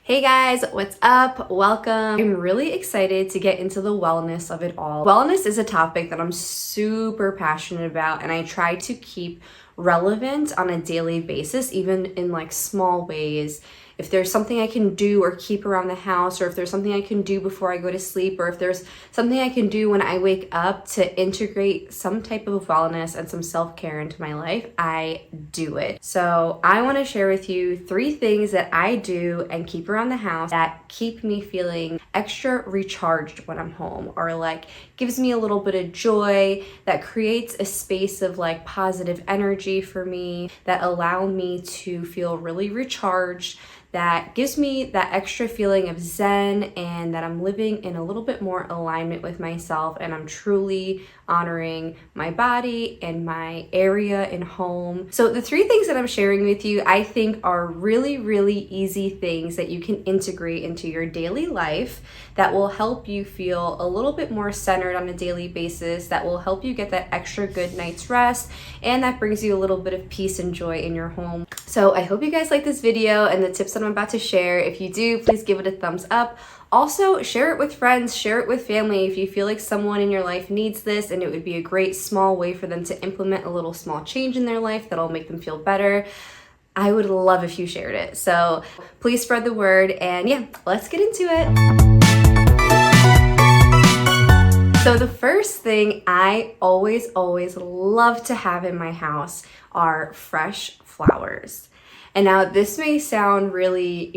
Hey guys, what's up? Welcome. I'm really excited to get into the wellness of it all. Wellness is a topic that I'm super passionate about, and I try to keep relevant on a daily basis, even in like small ways. If there's something I can do or keep around the house, or if there's something I can do before I go to sleep, or if there's something I can do when I wake up to integrate some type of wellness and some self-care into my life, I do it. So I want to share with you 3 things that I do and keep around the house that keep me feeling extra recharged when I'm home, or like gives me a little bit of joy, that creates a space of like positive energy for me, that allow me to feel really recharged, that gives me that extra feeling of zen, and that I'm living in a little bit more alignment with myself, and I'm truly honoring my body and my area and home. So the 3 things that I'm sharing with you, I think are really, really easy things that you can integrate into your daily life that will help you feel a little bit more centered on a daily basis, that will help you get that extra good night's rest, and that brings you a little bit of peace and joy in your home. So I hope you guys like this video and the tips that I'm about to share. If you do, please give it a thumbs up. Also, share it with friends, share it with family if you feel like someone in your life needs this, and it would be a great small way for them to implement a little small change in their life that'll make them feel better. I would love if you shared it. So please spread the word, and yeah, let's get into it. So the first thing I always love to have in my house are fresh flowers. And now this may sound really,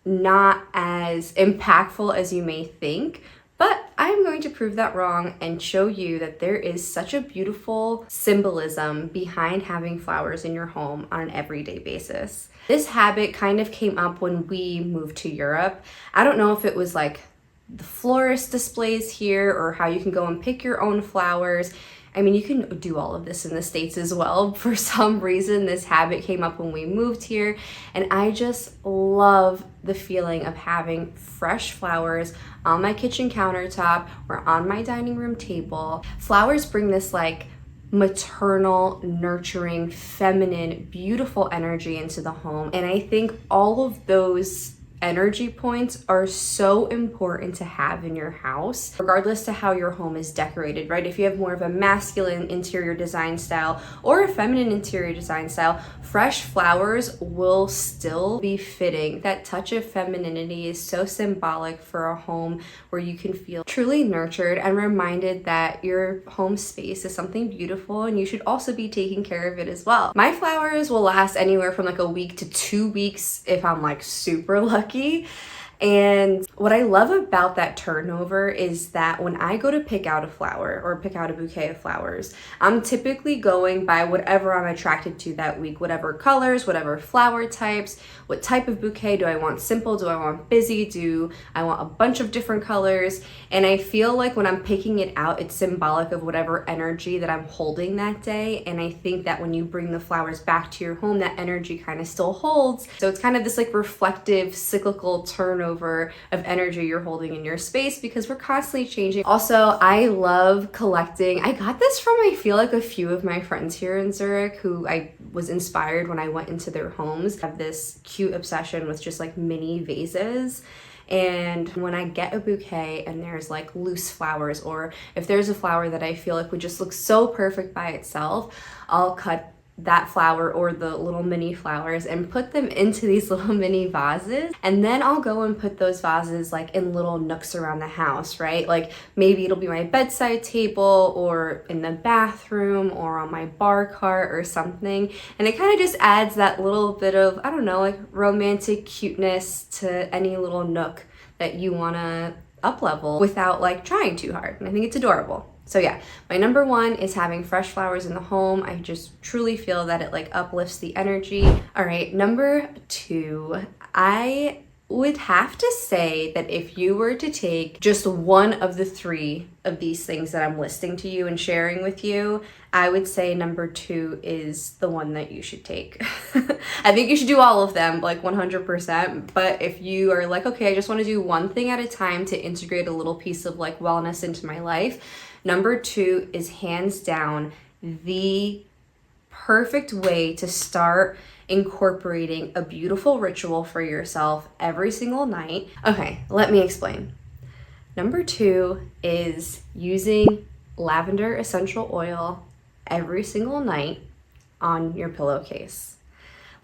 not as impactful as you may think, but I'm going to prove that wrong and show you that there is such a beautiful symbolism behind having flowers in your home on an everyday basis. This habit kind of came up when we moved to Europe. I don't know if it was like the florist displays here or how you can go and pick your own flowers. I mean, you can do all of this in the States as well. For some reason, this habit came up when we moved here, and I just love the feeling of having fresh flowers on my kitchen countertop or on my dining room table. Flowers bring this like maternal, nurturing, feminine, beautiful energy into the home, and I think all of those energy points are so important to have in your house, regardless to how your home is decorated, right? If you have more of a masculine interior design style or a feminine interior design style, fresh flowers will still be fitting. That touch of femininity is so symbolic for a home where you can feel truly nurtured and reminded that your home space is something beautiful, and you should also be taking care of it as well. My flowers will last anywhere from like a week to 2 weeks if I'm like super lucky. And what I love about that turnover is that when I go to pick out a flower or pick out a bouquet of flowers, I'm typically going by whatever I'm attracted to that week, whatever colors, whatever flower types. What type of bouquet do I want? Simple? Do I want busy? Do I want a bunch of different colors? And I feel like when I'm picking it out, it's symbolic of whatever energy that I'm holding that day. And I think that when you bring the flowers back to your home, that energy kind of still holds. So it's kind of this like reflective, cyclical turnover of energy you're holding in your space, because we're constantly changing. Also, I love collecting. I got this from, I feel like, a few of my friends here in Zurich who I was inspired when I went into their homes. I have this cute obsession with just like mini vases. And when I get a bouquet and there's like loose flowers, or if there's a flower that I feel like would just look so perfect by itself, I'll cut that flower or the little mini flowers and put them into these little mini vases, and then I'll go and put those vases like in little nooks around the house, right? Like maybe it'll be my bedside table or in the bathroom or on my bar cart or something, and it kind of just adds that little bit of, I don't know, like romantic cuteness to any little nook that you want to up level without like trying too hard, and I think it's adorable. So yeah, my number 1 is having fresh flowers in the home. I just truly feel that it like uplifts the energy. All right, number 2, I would have to say that if you were to take just one of the 3 of these things that I'm listing to you and sharing with you, I would say number 2 is the one that you should take. I think you should do all of them, like 100%. But if you are like, okay, I just want to do one thing at a time to integrate a little piece of like wellness into my life, number 2 is hands down the perfect way to start incorporating a beautiful ritual for yourself every single night. Okay, let me explain. Number 2 is using lavender essential oil every single night on your pillowcase.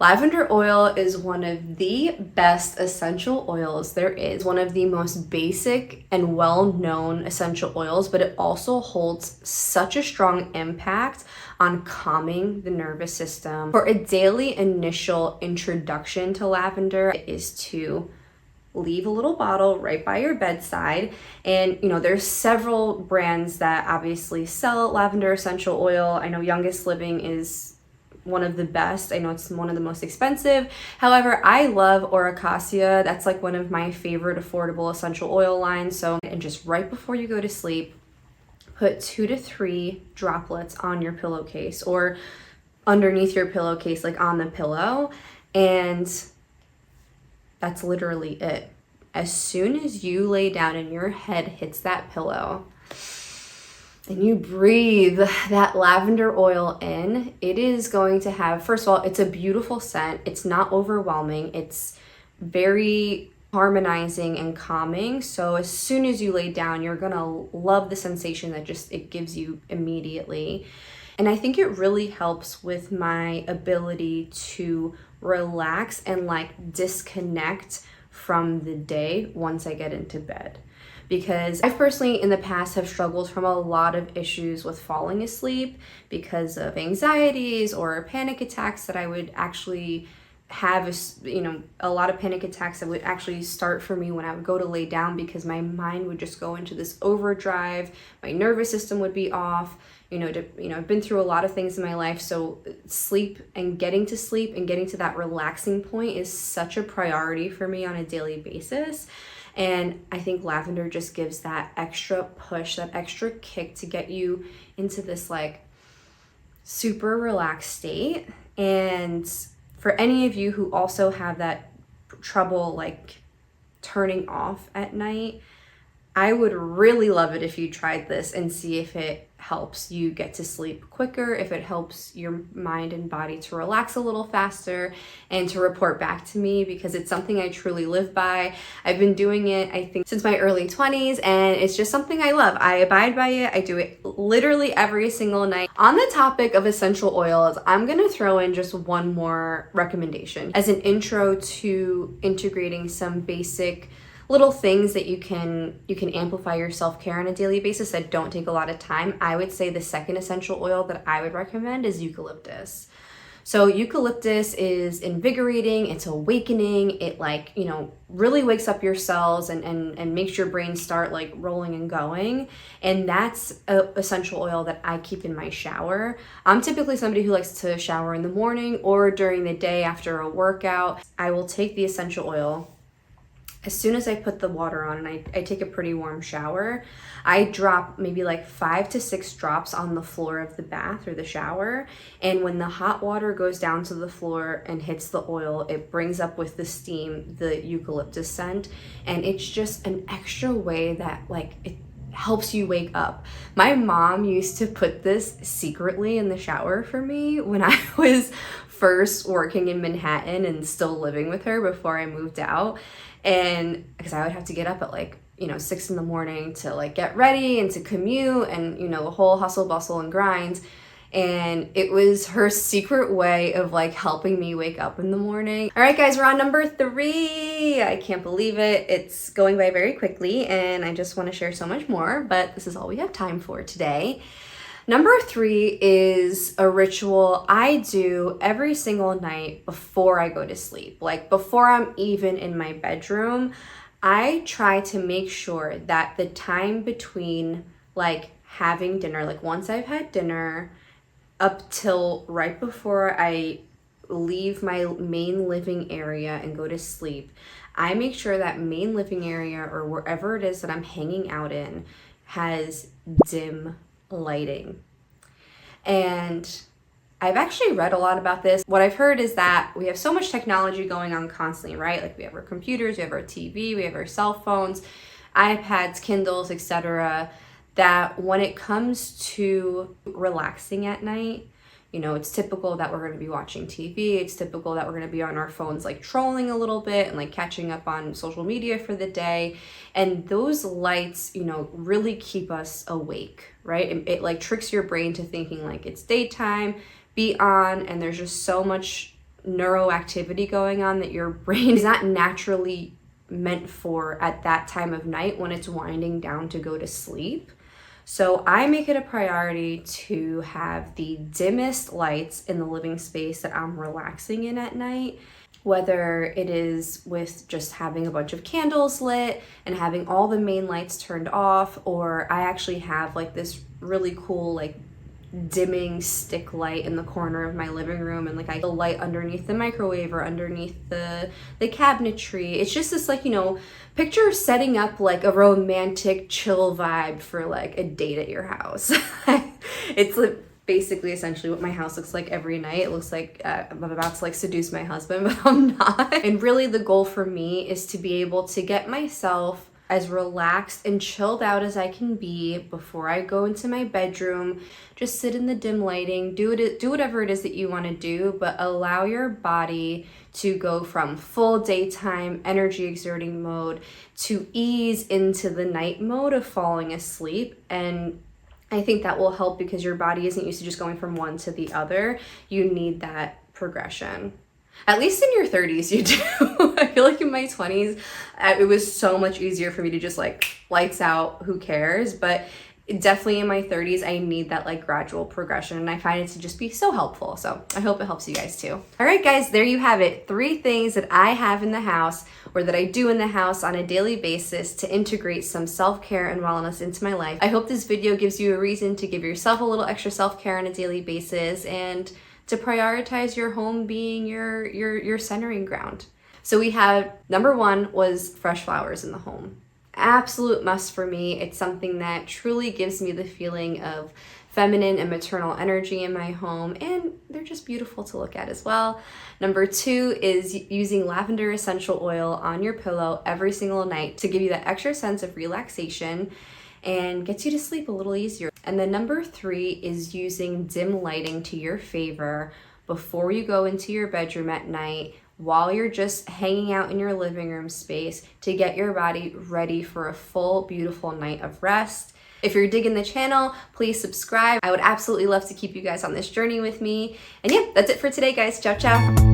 Lavender oil is one of the best essential oils there is, one of the most basic and well-known essential oils, but it also holds such a strong impact on calming the nervous system. For a daily initial introduction to lavender is to leave a little bottle right by your bedside. And there's several brands that obviously sell lavender essential oil. I know Youngest Living is one of the best. I know it's one of the most expensive. However, I love Oracacia. That's like one of my favorite affordable essential oil lines. And just right before you go to sleep, put 2 to 3 droplets on your pillowcase or underneath your pillowcase, like on the pillow. And that's literally it. As soon as you lay down and your head hits that pillow and you breathe that lavender oil in, it is going to have, first of all, it's a beautiful scent. It's not overwhelming. It's very harmonizing and calming. So as soon as you lay down, you're gonna love the sensation that it gives you immediately. And I think it really helps with my ability to relax and disconnect from the day once I get into bed. Because I personally in the past have struggled from a lot of issues with falling asleep because of anxieties or panic attacks that I would actually have, a lot of panic attacks that would actually start for me when I would go to lay down because my mind would just go into this overdrive. My nervous system would be off. I've been through a lot of things in my life, so sleep and getting to that relaxing point is such a priority for me on a daily basis. And I think lavender just gives that extra push, that extra kick to get you into this super relaxed state. And for any of you who also have that trouble turning off at night, I would really love it if you tried this and see if it helps you get to sleep quicker, if it helps your mind and body to relax a little faster, and to report back to me, because it's something I truly live by. I've been doing it, I think, since my early 20s, and it's just something I love. I abide by it. I do it literally every single night. On the topic of essential oils, I'm gonna throw in just one more recommendation as an intro to integrating some basic little things that you can amplify your self-care on a daily basis that don't take a lot of time. I would say the second essential oil that I would recommend is eucalyptus. So eucalyptus is invigorating, it's awakening, it really wakes up your cells and makes your brain start rolling and going. And that's an essential oil that I keep in my shower. I'm typically somebody who likes to shower in the morning or during the day after a workout. I will take the essential oil. As soon as I put the water on and I take a pretty warm shower, I drop maybe 5 to 6 drops on the floor of the bath or the shower. And when the hot water goes down to the floor and hits the oil, it brings up with the steam the eucalyptus scent. And it's just an extra way that it helps you wake up. My mom used to put this secretly in the shower for me when I was first working in Manhattan and still living with her before I moved out. And because I would have to get up at 6 in the morning to get ready and to commute and the whole hustle bustle and grind. And it was her secret way of helping me wake up in the morning. All right, guys, we're on number 3. I can't believe it. It's going by very quickly and I just want to share so much more, but this is all we have time for today. Number 3 is a ritual I do every single night before I go to sleep. Before I'm even in my bedroom, I try to make sure that the time between having dinner, once I've had dinner up till right before I leave my main living area and go to sleep, I make sure that main living area or wherever it is that I'm hanging out in has dim lighting. And I've actually read a lot about this. What I've heard is that we have so much technology going on constantly, right? We have our computers, we have our TV, we have our cell phones, iPads, Kindles, etc., that when it comes to relaxing at night, You know, it's typical that we're going to be watching TV. It's typical that we're going to be on our phones like trolling a little bit and like catching up on social media for the day. And those lights, you know, really keep us awake, right? It like tricks your brain to thinking like it's daytime, be on, and there's just so much neuroactivity going on that your brain is not naturally meant for at that time of night when it's winding down to go to sleep. So I make it a priority to have the dimmest lights in the living space that I'm relaxing in at night, whether it is with just having a bunch of candles lit and having all the main lights turned off, or I actually have like this really cool like dimming stick light in the corner of my living room, and like I light underneath the microwave or underneath the cabinetry. It's just this like, you know, picture setting up like a romantic chill vibe for like a date at your house. It's like basically essentially what my house looks like every night. It looks like I'm about to like seduce my husband, but I'm not. And really the goal for me is to be able to get myself as relaxed and chilled out as I can be before I go into my bedroom. Just sit in the dim lighting, do whatever it is that you want to do, but allow your body to go from full daytime energy exerting mode to ease into the night mode of falling asleep. And I think that will help because your body isn't used to just going from one to the other. You need that progression. At least in your 30s you do. I feel like in my 20s, it was so much easier for me to just like lights out, who cares? But definitely in my 30s, I need that like gradual progression, and I find it to just be so helpful. So I hope it helps you guys too. All right, guys, there you have it. 3 things that I have in the house or that I do in the house on a daily basis to integrate some self-care and wellness into my life. I hope this video gives you a reason to give yourself a little extra self-care on a daily basis and to prioritize your home being your centering ground. So we had, number 1 was fresh flowers in the home. Absolute must for me. It's something that truly gives me the feeling of feminine and maternal energy in my home, and they're just beautiful to look at as well. Number 2 is using lavender essential oil on your pillow every single night to give you that extra sense of relaxation and gets you to sleep a little easier. And then number 3 is using dim lighting to your favor before you go into your bedroom at night, while you're just hanging out in your living room space, to get your body ready for a full, beautiful night of rest. If you're digging the channel, please subscribe. I would absolutely love to keep you guys on this journey with me. And yeah, that's it for today, guys. Ciao, ciao.